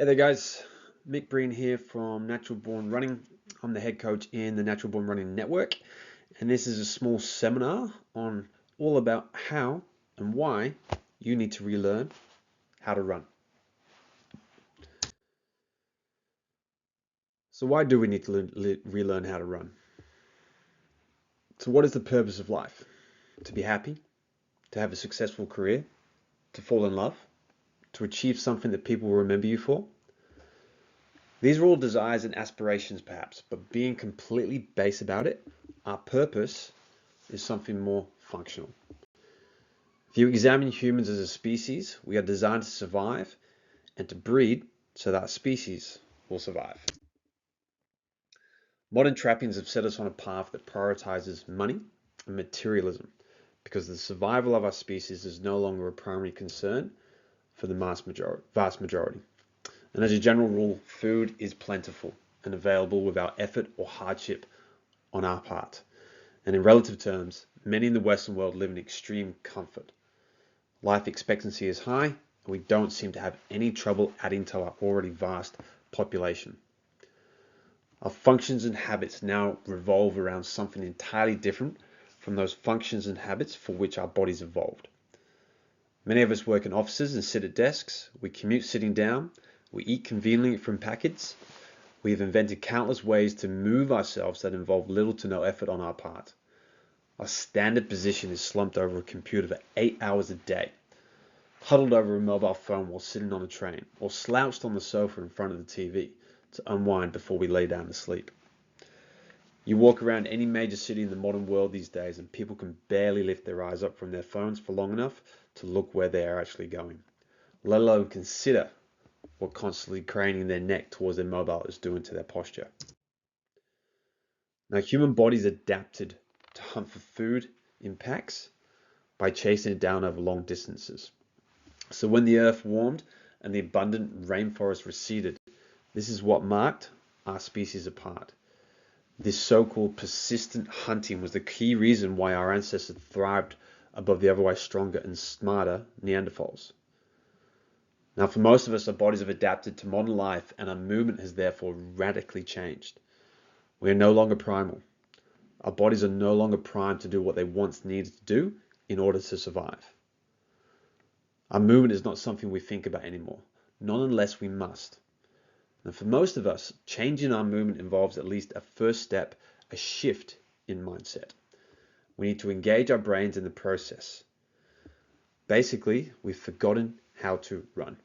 Hey there guys, Mick Breen here from Natural Born Running. I'm the head coach in the Natural Born Running Network, and this is a small seminar on all about how and why you need to relearn how to run. So why do we need to relearn how to run? So what is the purpose of life? To be happy, to have a successful career, to fall in love, to achieve something that people will remember you for? These are all desires and aspirations perhaps, but being completely base about it, our purpose is something more functional. If you examine humans as a species, we are designed to survive and to breed so that our species will survive. Modern trappings have set us on a path that prioritizes money and materialism because the survival of our species is no longer a primary concern for the vast majority. And as a general rule, food is plentiful and available without effort or hardship on our part. And in relative terms, many in the Western world live in extreme comfort. Life expectancy is high, and we don't seem to have any trouble adding to our already vast population. Our functions and habits now revolve around something entirely different from those functions and habits for which our bodies evolved. Many of us work in offices and sit at desks. We commute sitting down. We eat conveniently from packets. We have invented countless ways to move ourselves that involve little to no effort on our part. Our standard position is slumped over a computer for 8 hours a day, huddled over a mobile phone while sitting on a train, or slouched on the sofa in front of the TV to unwind before we lay down to sleep. You walk around any major city in the modern world these days and people can barely lift their eyes up from their phones for long enough to look where they are actually going, let alone consider what constantly craning their neck towards their mobile is doing to their posture. Now, human bodies adapted to hunt for food in packs by chasing it down over long distances. So when the earth warmed and the abundant rainforest receded, this is what marked our species apart. This so-called persistent hunting was the key reason why our ancestors thrived above the otherwise stronger and smarter Neanderthals. Now, for most of us, our bodies have adapted to modern life and our movement has therefore radically changed. We are no longer primal. Our bodies are no longer primed to do what they once needed to do in order to survive. Our movement is not something we think about anymore, not unless we must. And for most of us, changing our movement involves at least a first step, a shift in mindset. We need to engage our brains in the process. Basically, we've forgotten how to run.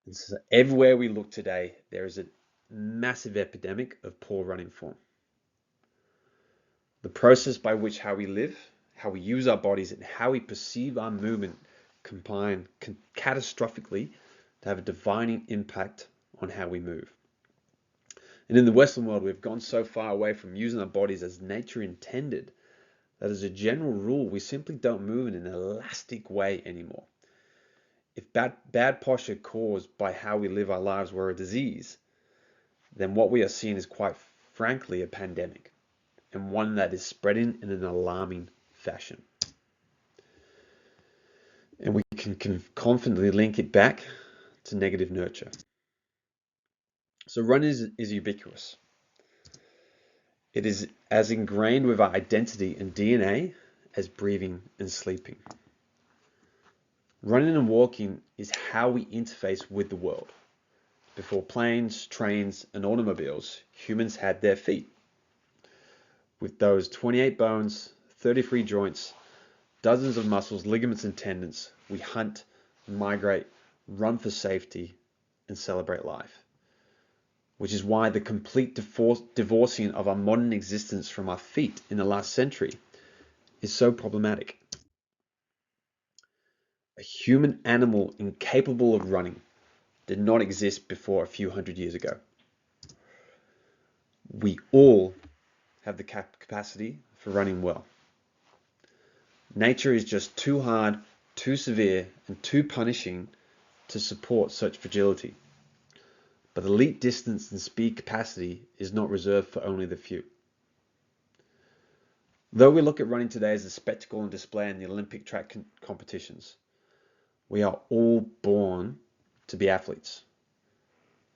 And so everywhere we look today, there is a massive epidemic of poor running form. The process by which how we live, how we use our bodies, and how we perceive our movement combine catastrophically to have a defining impact on how we move. And in the Western world, we've gone so far away from using our bodies as nature intended that as a general rule, we simply don't move in an elastic way anymore. If bad posture caused by how we live our lives were a disease, then what we are seeing is quite frankly a pandemic, and one that is spreading in an alarming fashion. And we can confidently link it back to negative nurture. So running is ubiquitous. It is as ingrained with our identity and DNA as breathing and sleeping. Running and walking is how we interface with the world. Before planes, trains, and automobiles, humans had their feet. With those 28 bones, 33 joints, dozens of muscles, ligaments, and tendons, we hunt, migrate, run for safety, and celebrate life. Which is why the complete divorcing of our modern existence from our feet in the last century is so problematic. A human animal incapable of running did not exist before a few hundred years ago. We all have the capacity for running well. Nature is just too hard, too severe, and too punishing to support such fragility. But elite distance and speed capacity is not reserved for only the few. Though we look at running today as a spectacle and display in the Olympic track competitions, we are all born to be athletes.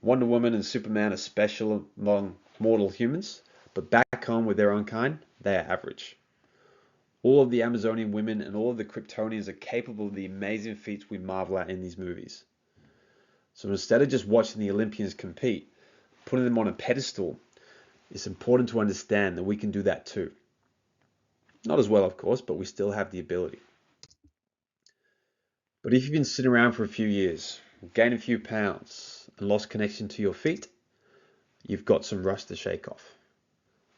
Wonder Woman and Superman are special among mortal humans, but back home with their own kind, they are average. All of the Amazonian women and all of the Kryptonians are capable of the amazing feats we marvel at in these movies. So instead of just watching the Olympians compete, putting them on a pedestal, it's important to understand that we can do that too. Not as well, of course, but we still have the ability. But if you've been sitting around for a few years, gained a few pounds, and lost connection to your feet, you've got some rust to shake off.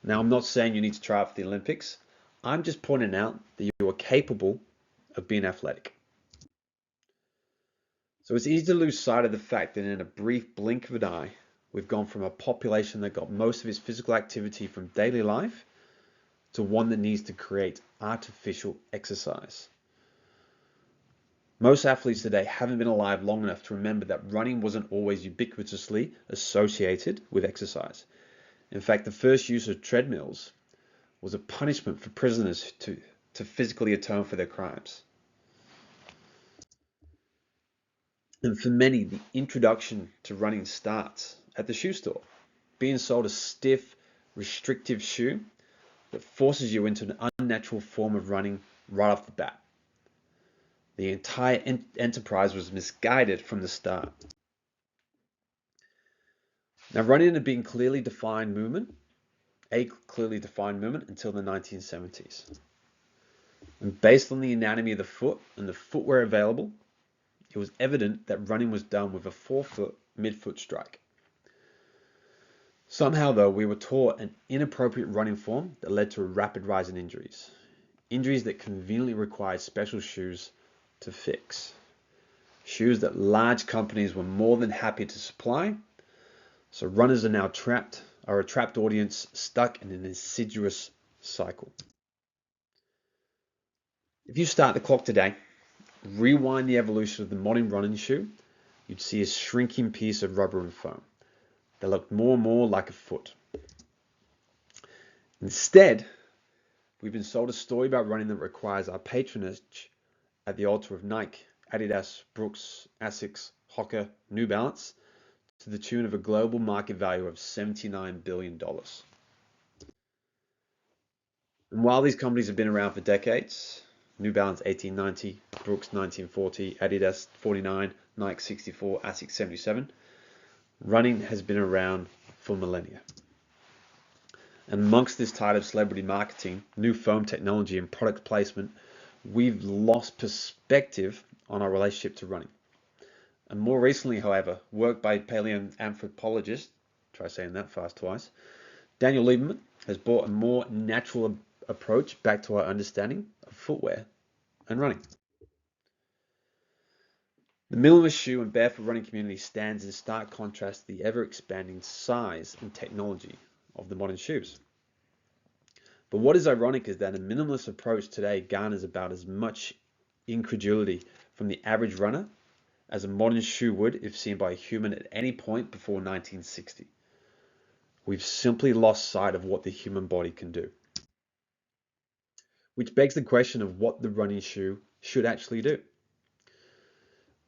Now, I'm not saying you need to try out for the Olympics. I'm just pointing out that you are capable of being athletic. So it's easy to lose sight of the fact that in a brief blink of an eye, we've gone from a population that got most of its physical activity from daily life to one that needs to create artificial exercise. Most athletes today haven't been alive long enough to remember that running wasn't always ubiquitously associated with exercise. In fact, the first use of treadmills was a punishment for prisoners to physically atone for their crimes. And for many, the introduction to running starts at the shoe store, being sold a stiff, restrictive shoe that forces you into an unnatural form of running right off the bat. The entire enterprise was misguided from the start. Now, running had been a clearly defined movement until the 1970s. And based on the anatomy of the foot and the footwear available, it was evident that running was done with a forefoot midfoot strike. Somehow, though, we were taught an inappropriate running form that led to a rapid rise in injuries. Injuries that conveniently required special shoes to fix. Shoes that large companies were more than happy to supply. So runners are now a trapped audience stuck in an insidious cycle. If you start the clock today, rewind the evolution of the modern running shoe, you'd see a shrinking piece of rubber and foam that looked more and more like a foot. Instead, we've been sold a story about running that requires our patronage at the altar of Nike, Adidas, Brooks, Asics, Hoka, New Balance, to the tune of a global market value of $79 billion. And while these companies have been around for decades, New Balance 1890, Brooks 1940, Adidas 49, Nike 64, Asics 77, running has been around for millennia. And amongst this tide of celebrity marketing, new foam technology and product placement, we've lost perspective on our relationship to running. And more recently, however, work by paleoanthropologist, try saying that fast twice, Daniel Lieberman has brought a more natural approach back to our understanding of footwear and running. The minimalist shoe and barefoot running community stands in stark contrast to the ever-expanding size and technology of the modern shoes. But what is ironic is that a minimalist approach today garners about as much incredulity from the average runner as a modern shoe would if seen by a human at any point before 1960. We've simply lost sight of what the human body can do. Which begs the question of what the running shoe should actually do.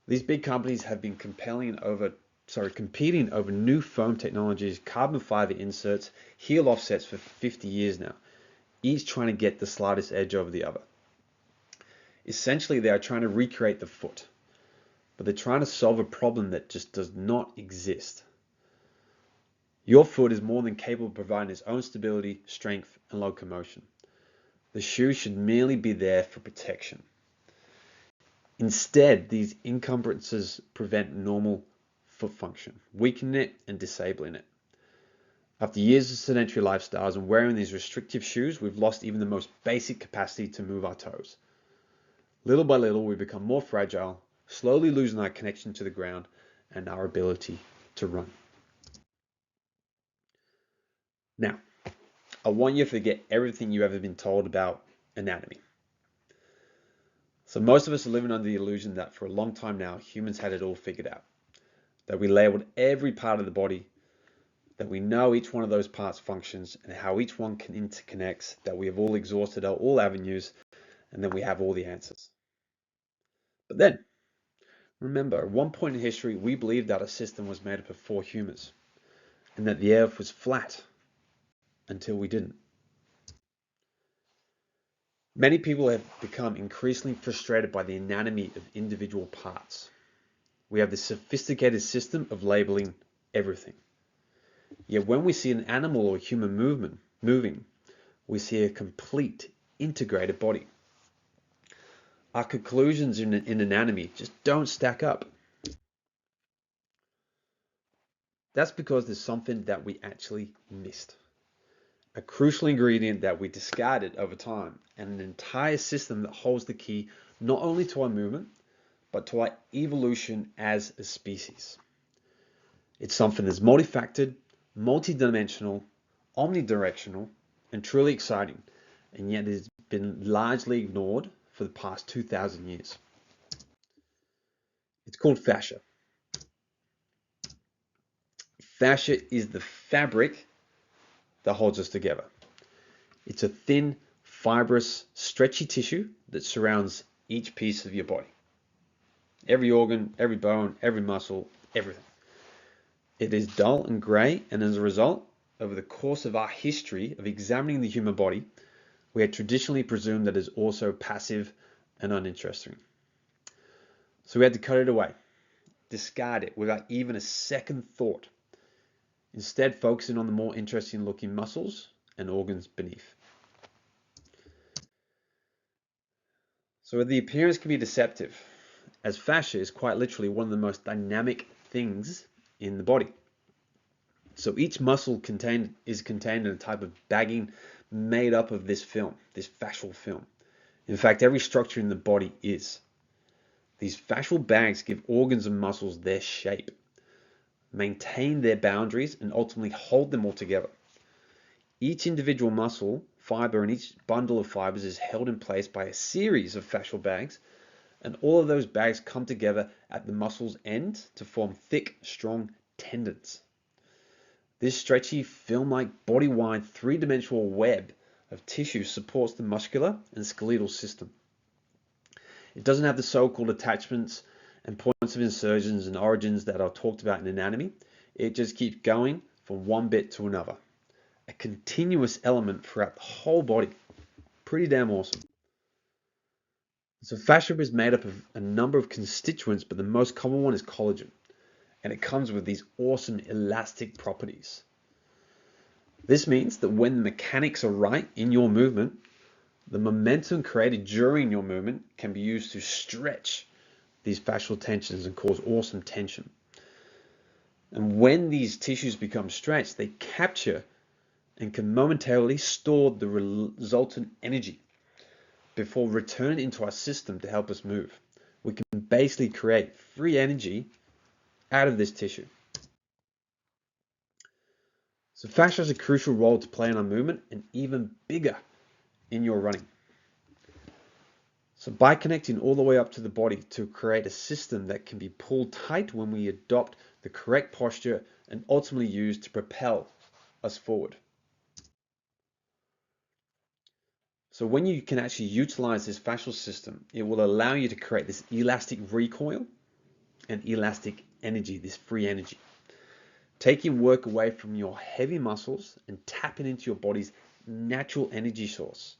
These big companies have been competing over new foam technologies, carbon fiber inserts, heel offsets for 50 years now, each trying to get the slightest edge over the other. Essentially, they are trying to recreate the foot, but they're trying to solve a problem that just does not exist. Your foot is more than capable of providing its own stability, strength, and locomotion. The shoe should merely be there for protection. Instead, these encumbrances prevent normal foot function, weakening it and disabling it. After years of sedentary lifestyles and wearing these restrictive shoes, we've lost even the most basic capacity to move our toes. Little by little, we become more fragile, slowly losing our connection to the ground and our ability to run. Now, I want you to forget everything you've ever been told about anatomy. So most of us are living under the illusion that for a long time now, humans had it all figured out. That we labeled every part of the body, that we know each one of those parts functions and how each one can interconnect, that we have all exhausted all avenues, and then we have all the answers. But then, Remember, at one point in history, we believed that our system was made up of 4 humors and that the earth was flat until we didn't. Many people have become increasingly frustrated by the anatomy of individual parts. We have this sophisticated system of labeling everything. Yet when we see an animal or human moving, we see a complete, integrated body. Our conclusions in anatomy just don't stack up. That's because there's something that we actually missed. A crucial ingredient that we discarded over time, and an entire system that holds the key not only to our movement, but to our evolution as a species. It's something that's multifactored, multidimensional, omnidirectional, and truly exciting, and yet it's been largely ignored for the past 2,000 years. It's called fascia. Fascia is the fabric that holds us together. It's a thin, fibrous, stretchy tissue that surrounds each piece of your body. Every organ, every bone, every muscle, everything. It is dull and grey, and as a result, over the course of our history of examining the human body, we had traditionally presumed that it is also passive and uninteresting. So we had to cut it away, discard it without even a second thought, instead focusing on the more interesting looking muscles and organs beneath. So the appearance can be deceptive, as fascia is quite literally one of the most dynamic things in the body. So each muscle is contained in a type of bagging made up of this film, this fascial film. In fact, every structure in the body is. These fascial bags give organs and muscles their shape, maintain their boundaries, and ultimately hold them all together. Each individual muscle fiber and each bundle of fibers is held in place by a series of fascial bags, and all of those bags come together at the muscle's end to form thick, strong tendons. This stretchy, film-like, body-wide, three-dimensional web of tissue supports the muscular and skeletal system. It doesn't have the so-called attachments and points of insertions and origins that are talked about in anatomy. It just keeps going from one bit to another. A continuous element throughout the whole body. Pretty damn awesome. So fascia is made up of a number of constituents, but the most common one is collagen. And it comes with these awesome elastic properties. This means that when the mechanics are right in your movement, the momentum created during your movement can be used to stretch these fascial tensions and cause awesome tension. And when these tissues become stretched, they capture and can momentarily store the resultant energy before returning into our system to help us move. We can basically create free energy out of this tissue. So fascia has a crucial role to play in our movement, and even bigger in your running. So by connecting all the way up to the body to create a system that can be pulled tight when we adopt the correct posture and ultimately used to propel us forward. So when you can actually utilize this fascial system, it will allow you to create this elastic recoil and elastic energy, this free energy. Taking work away from your heavy muscles and tapping into your body's natural energy source.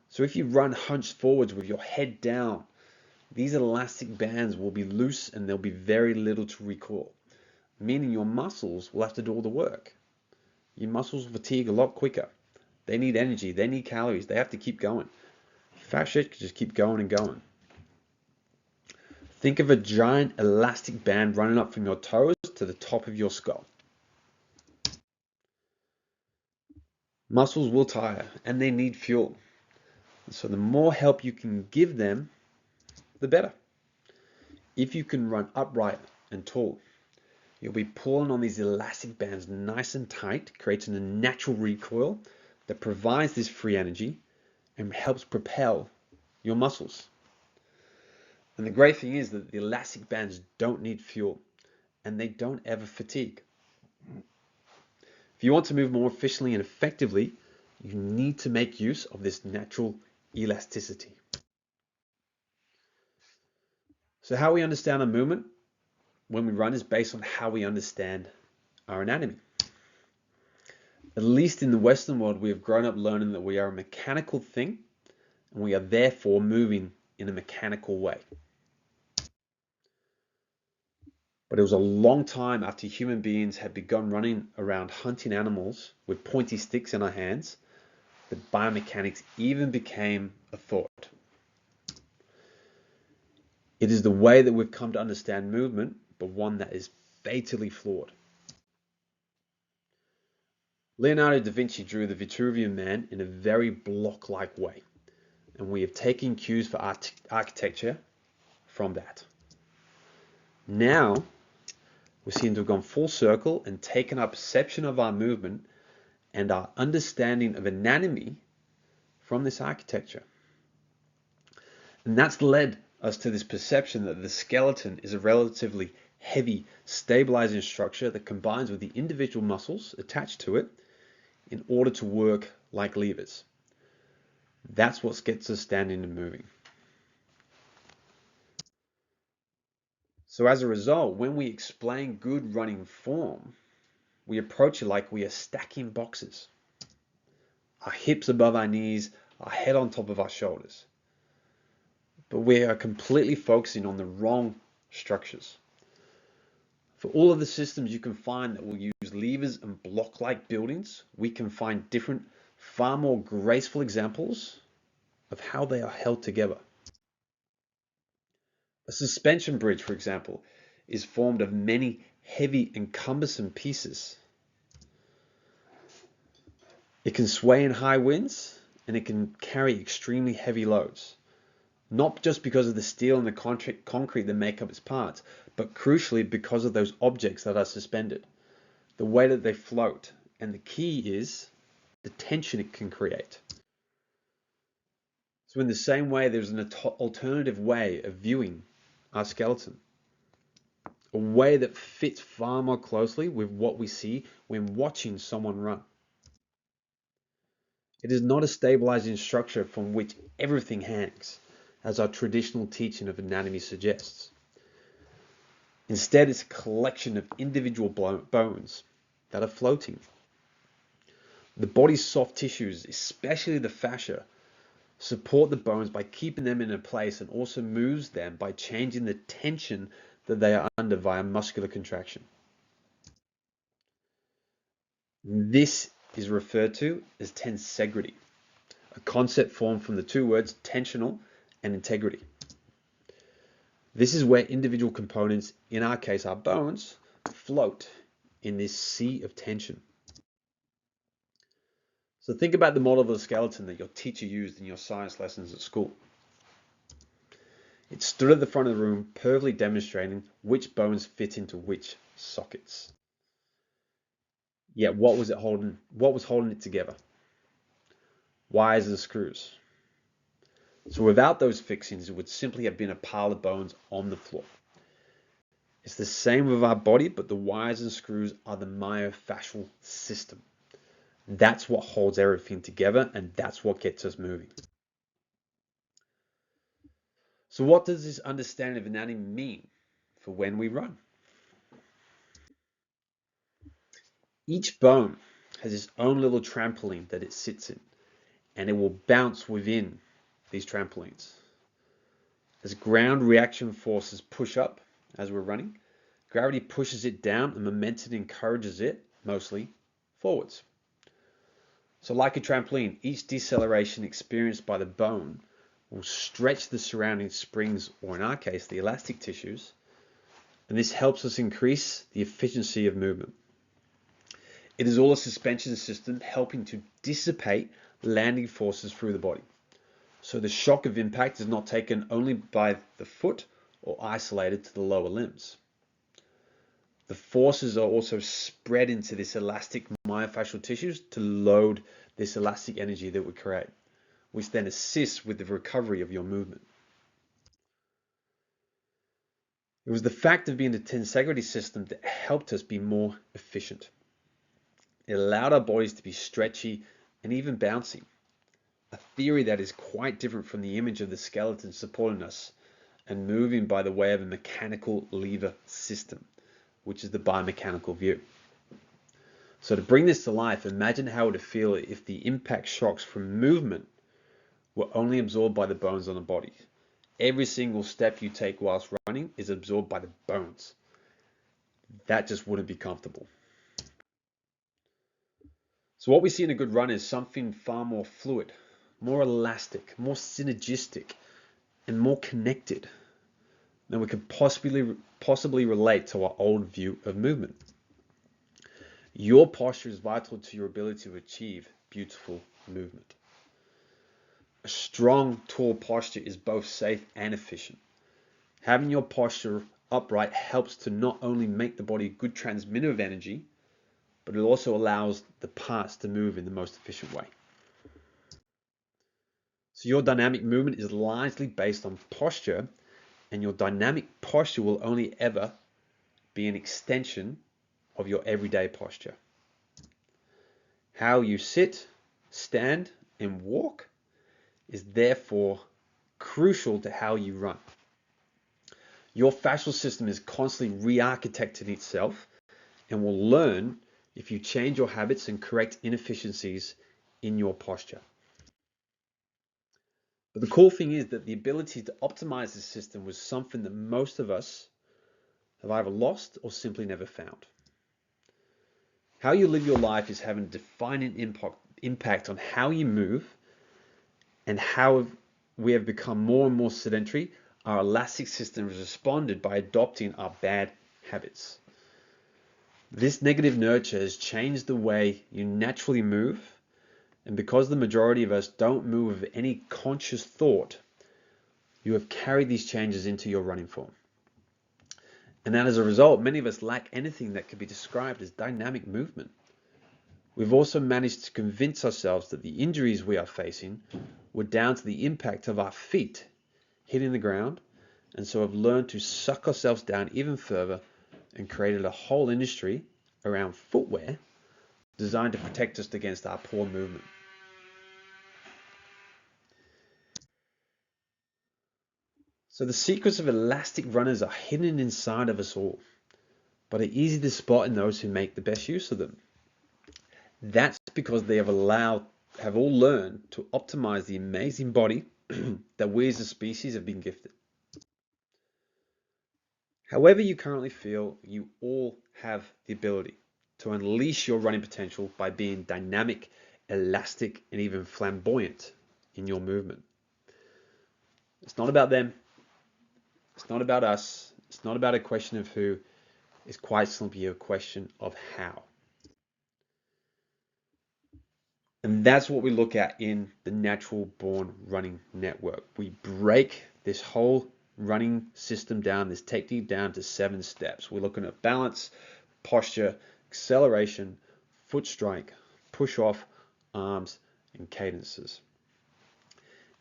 So if you run hunched forwards with your head down, these elastic bands will be loose and there'll be very little to recoil, meaning your muscles will have to do all the work. Your muscles fatigue a lot quicker. They need energy, they need calories, they have to keep going. Fascia can just keep going and going. Think of a giant elastic band running up from your toes to the top of your skull. Muscles will tire and they need fuel. So the more help you can give them, the better. If you can run upright and tall, you'll be pulling on these elastic bands nice and tight, creating a natural recoil that provides this free energy and helps propel your muscles. And the great thing is that the elastic bands don't need fuel and they don't ever fatigue. If you want to move more efficiently and effectively, you need to make use of this natural elasticity. So how we understand our movement when we run is based on how we understand our anatomy. At least in the Western world, we have grown up learning that we are a mechanical thing and we are therefore moving in a mechanical way. But it was a long time after human beings had begun running around hunting animals with pointy sticks in our hands that biomechanics even became a thought. It is the way that we've come to understand movement, but one that is fatally flawed. Leonardo da Vinci drew the Vitruvian Man in a very block-like way, and we have taken cues for architecture from that. Now, we seem to have gone full circle and taken our perception of our movement and our understanding of anatomy from this architecture. And that's led us to this perception that the skeleton is a relatively heavy, stabilizing structure that combines with the individual muscles attached to it in order to work like levers. That's what gets us standing and moving. So as a result, when we explain good running form, we approach it like we are stacking boxes. Our hips above our knees, our head on top of our shoulders. But we are completely focusing on the wrong structures. For all of the systems you can find that will use levers and block-like buildings, we can find different, far more graceful examples of how they are held together. A suspension bridge, for example, is formed of many heavy and cumbersome pieces. It can sway in high winds and it can carry extremely heavy loads. Not just because of the steel and the concrete that make up its parts, but crucially because of those objects that are suspended, the way that they float, and the key is the tension it can create. So in the same way, there's an alternative way of viewing our skeleton, a way that fits far more closely with what we see when watching someone run. It is not a stabilizing structure from which everything hangs, as our traditional teaching of anatomy suggests. Instead, it's a collection of individual bones that are floating. The body's soft tissues, especially the fascia, support the bones by keeping them in a place and also moves them by changing the tension that they are under via muscular contraction. This is referred to as tensegrity, a concept formed from the two words tensional and integrity. This is where individual components, in our case our bones, float in this sea of tension. So think about the model of the skeleton that your teacher used in your science lessons at school. It stood at the front of the room, perfectly demonstrating which bones fit into which sockets. Yet what was holding it together? Wires and screws. So without those fixings, it would simply have been a pile of bones on the floor. It's the same with our body, but the wires and screws are the myofascial system. That's what holds everything together, and that's what gets us moving. So what does this understanding of anatomy mean for when we run? Each bone has its own little trampoline that it sits in, and it will bounce within these trampolines. As ground reaction forces push up as we're running, gravity pushes it down and momentum encourages it, mostly, forwards. So like a trampoline, each deceleration experienced by the bone will stretch the surrounding springs, or in our case, the elastic tissues, and this helps us increase the efficiency of movement. It is all a suspension system helping to dissipate landing forces through the body. So the shock of impact is not taken only by the foot or isolated to the lower limbs. The forces are also spread into this elastic myofascial tissues to load this elastic energy that we create, which then assists with the recovery of your movement. It was the fact of being a tensegrity system that helped us be more efficient. It allowed our bodies to be stretchy and even bouncy, a theory that is quite different from the image of the skeleton supporting us and moving by the way of a mechanical lever system, which is the biomechanical view. So to bring this to life, imagine how it would feel if the impact shocks from movement were only absorbed by the bones on the body. Every single step you take whilst running is absorbed by the bones. That just wouldn't be comfortable. So what we see in a good run is something far more fluid, more elastic, more synergistic, and more connected than we could possibly relate to our old view of movement. Your posture is vital to your ability to achieve beautiful movement. A strong, tall posture is both safe and efficient. Having your posture upright helps to not only make the body a good transmitter of energy, but it also allows the parts to move in the most efficient way. So your dynamic movement is largely based on posture, and your dynamic posture will only ever be an extension of your everyday posture. How you sit, stand, and walk is therefore crucial to how you run. Your fascial system is constantly re-architecting itself and will learn if you change your habits and correct inefficiencies in your posture. But the cool thing is that the ability to optimize the system was something that most of us have either lost or simply never found. How you live your life is having a defining impact on how you move, and how we have become more and more sedentary. Our elastic system has responded by adopting our bad habits. This negative nurture has changed the way you naturally move, and because the majority of us don't move with any conscious thought, you have carried these changes into your running form. And that as a result, many of us lack anything that could be described as dynamic movement. We've also managed to convince ourselves that the injuries we are facing were down to the impact of our feet hitting the ground, and so have learned to suck ourselves down even further and created a whole industry around footwear designed to protect us against our poor movement. So the secrets of elastic runners are hidden inside of us all, but are easy to spot in those who make the best use of them. That's because they have all learned to optimize the amazing body that we as a species have been gifted. However you currently feel, you all have the ability to unleash your running potential by being dynamic, elastic, and even flamboyant in your movement. It's not about them. It's not about us. It's not about a question of who. It's quite simply a question of how. And that's what we look at in the Natural Born Running Network. We break this whole running system down, this technique down to 7 steps. We're looking at balance, posture, acceleration, foot strike, push off, arms, and cadences.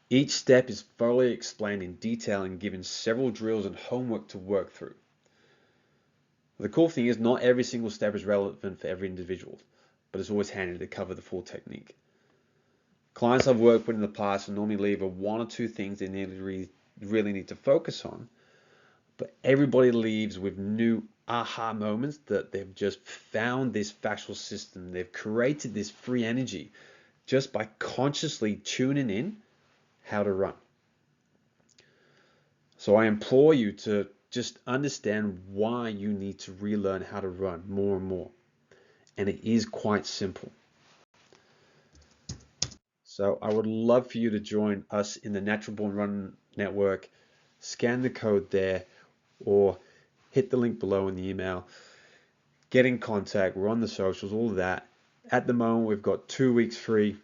Each step is thoroughly explained in detail and given several drills and homework to work through. The cool thing is not every single step is relevant for every individual, but it's always handy to cover the full technique. Clients I've worked with in the past will normally leave with 1 or 2 things they really need to focus on, but everybody leaves with new aha moments that they've just found this fascial system. They've created this free energy just by consciously tuning in how to run. So I implore you to just understand why you need to relearn how to run more and more. And it is quite simple. So I would love for you to join us in the Natural Born Run Network. Scan the code there or hit the link below in the email. Get in contact. We're on the socials, all of that. At the moment, we've got 2 weeks free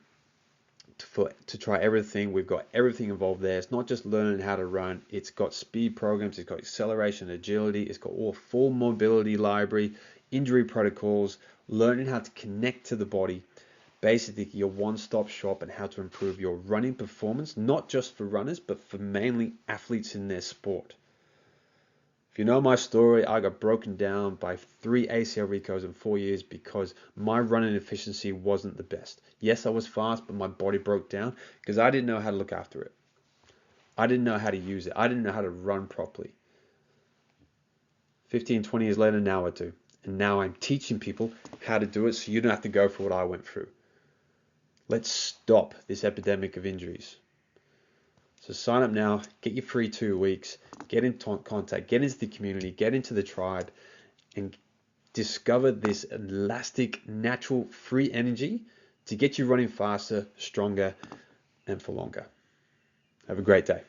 to try everything. We've got everything involved there. It's not just learning how to run. It's got speed programs. It's got acceleration, agility. It's got all full mobility library, injury protocols, learning how to connect to the body. Basically, your one-stop shop and how to improve your running performance, not just for runners, but for mainly athletes in their sport. If you know my story, I got broken down by 3 ACL recos in 4 years because my running efficiency wasn't the best. Yes, I was fast, but my body broke down because I didn't know how to look after it. I didn't know how to use it. I didn't know how to run properly. 15, 20 years later, now I do. And now I'm teaching people how to do it so you don't have to go through what I went through. Let's stop this epidemic of injuries. So sign up now, get your free 2 weeks, get in contact, get into the community, get into the tribe, and discover this elastic, natural, free energy to get you running faster, stronger, and for longer. Have a great day.